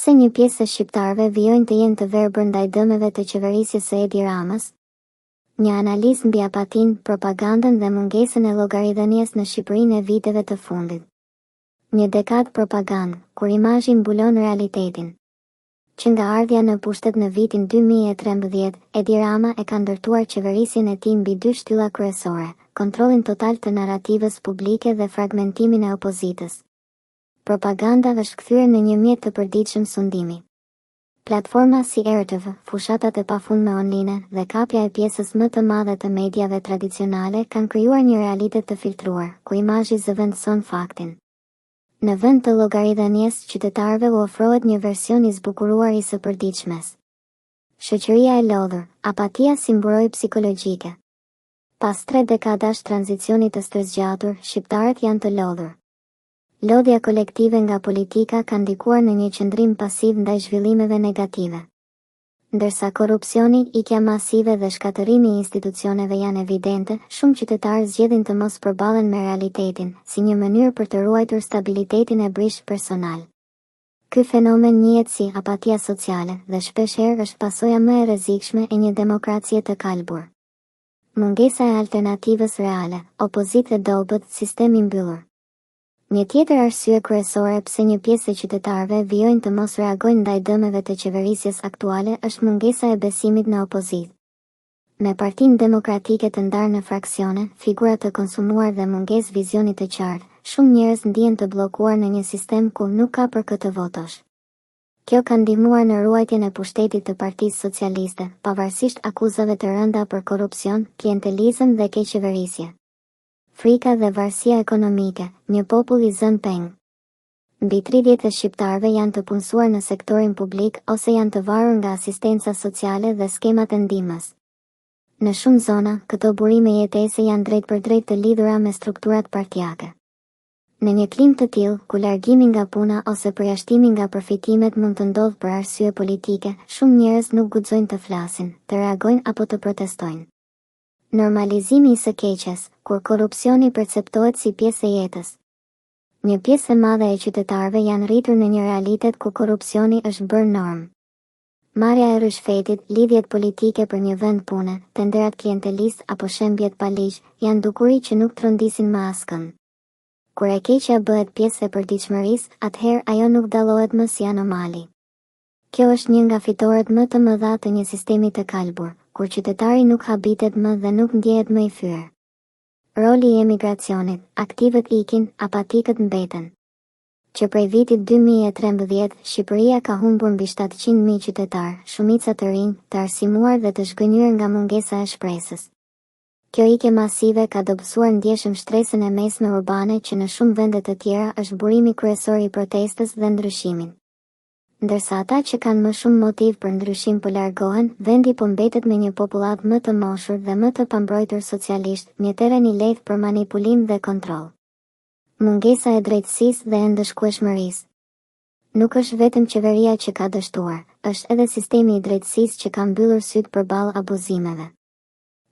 Pse një pjesë e shqiptarëve vijojnë të jenë të verbër ndaj dëmeve të qeverisjes së Edi Ramës? Një analizë mbi apatinë, propagandën dhe mungesën e llogaridhënies në Shqipërinë e viteve të fundit. Një dekadë propagandë, kur imazhi mbulon realitetin. Që nga ardhja në pushtet në vitin 2013, Edi Rama e ka ndërtuar qeverisjen e tij mbi dy shtylla kryesore: kontrollin total të narrativës publike dhe fragmentimin e opozitës. Propaganda është kthyer në një mjet të përditshëm sundimi. Platforma si RTV, fushatat e pafundme online dhe kapja e pjesës më të madhe të mediave tradicionale kanë krijuar një realitet të filtruar, ku imazhi zëvendëson faktin. Në vend të llogaridhënies qytetarëve u ofrohet një version i zbukuruar i së përditshmes. Shoqëria e lodhur, apatia si mburojë psikologjike. Pas 3 dekadash tranzicionit të stërzgjatur, shqiptarët janë të lodhur. Lodhja kolektive nga politika ka ndikuar në një qëndrim pasiv ndaj zhvillimeve negative. Ndërsa korrupsioni, ikja masive dhe shkatërrimi i institucioneve janë evidente, shumë qytetarë zgjedhin të mos përballen me realitetin, si një mënyrë për të ruajtur stabilitetin e brishtë personal. Ky fenomen njihet si apatia sociale dhe shpeshherë është pasoja më e rrezikshme e një demokracie të kalbur. Mungesa e alternativës reale, opozitë e dobët, sistem i mbyllur. Një tjetër arsye kryesore pse një pjesë e qytetarëve vijojnë të mos reagojnë ndaj dëmeve të qeverisjes aktuale është mungesa e besimit në opozitë. Me Partinë Demokratike të ndarë në fraksione, figura të konsumuar dhe mungesë vizionit të qartë, shumë njerëz ndihen të bllokuar në një sistem ku nuk ka për këtë votosh. Kjo ka ndihmuar në ruajtjen e pushtetit të Partisë Socialiste, pavarësisht akuzave të rënda për korrupsion, klientelizëm dhe keqeverisje. Frika dhe varësia ekonomike, një popull i zënë peng. Mbi 30% e shqiptarëve janë të punësuar në sektorin publik ose janë të varur nga asistenca sociale dhe skemat e ndihmës. Në shumë zona, këto burime jetese janë drejt për drejt të lidhura me strukturat partijake. Në një klim të tillë, ku largimi nga puna ose përjashtimi nga përfitimet mund të ndodhë për arsye politike, shumë njerëz nuk guxojnë të flasin, të reagojnë apo të protestojnë. Normalizimi i së keqes, kur korrupsioni perceptohet si pjesë e jetës. Një pjesë e madhe e qytetarëve janë rritur në një realitet ku korrupsioni është bërë normë. Marrja e rishfetit, lidhjet politike për një vend pune, tenderat klientelist apo shembjet pa ligj, janë dukuri që nuk trondisin më askënd. Kur e keqja bëhet pjesë e përditshmërisë, atëherë ajo nuk dallohet më si anomali. Kjo është një nga fitoret më të mëdha të një sistemi të kalbur, kur qytetari nuk habitet më dhe nuk ndjehet më i fyer. Roli i emigracionit, aktivët ikin, apatikët mbeten. Që prej vitit 2013, Shqipëria ka humbur mbi 700.000 qytetarë, shumica të rinj, të arsimuar dhe të zhgënjur nga mungesa e shpresës. Kjo ikje masive ka dobësuar ndjeshëm shtresën e mesme urbane që në shumë vende të tjera është burimi kryesor i protestës dhe ndryshimin. Ndërsa ata që kanë më shumë motiv për ndryshim po largohen, vendi po mbetet me një popullat më të moshur dhe më të pambrojtur socialisht, një teren i lehtë për manipulim dhe kontroll. Mungesa e drejtësisë dhe e ndëshkueshmërisë. Nuk është vetëm qeveria që ka dështuar, është edhe sistemi i drejtësisë që ka mbyllur syt përballë abuzimeve.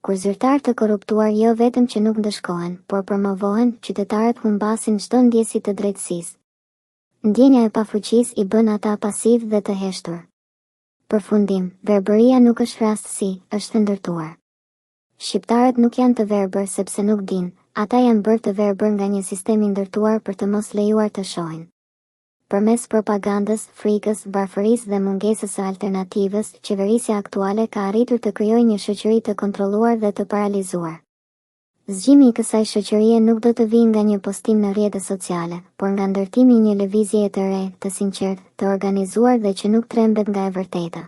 Kur zyrtarë të korruptuar jo vetëm që nuk ndëshkohen, por promovohen, qytetarët humbasin çdo ndjesi të drejtësisë. Ndjenja e pafuqisë i bën ata pasiv dhe të heshtur. Përfundim, verbëria nuk është rastësi, është ndërtuar. Shqiptarët nuk janë të verbër sepse nuk dinë, ata janë bërë të verbër nga një sistem i ndërtuar për të mos lejuar të shohin. Përmes propagandës, frikës, varfërisë dhe mungesës së alternativës, qeverisja aktuale ka arritur të krijojë një shoqëri të kontrolluar dhe të paralizuar. Zgjimi i kësaj shoqërie nuk do të vijë nga një postim në rrjetet sociale, por nga ndërtimi i një lëvizjeje të re, të sinqertë, të organizuar dhe që nuk trembet nga e vërteta.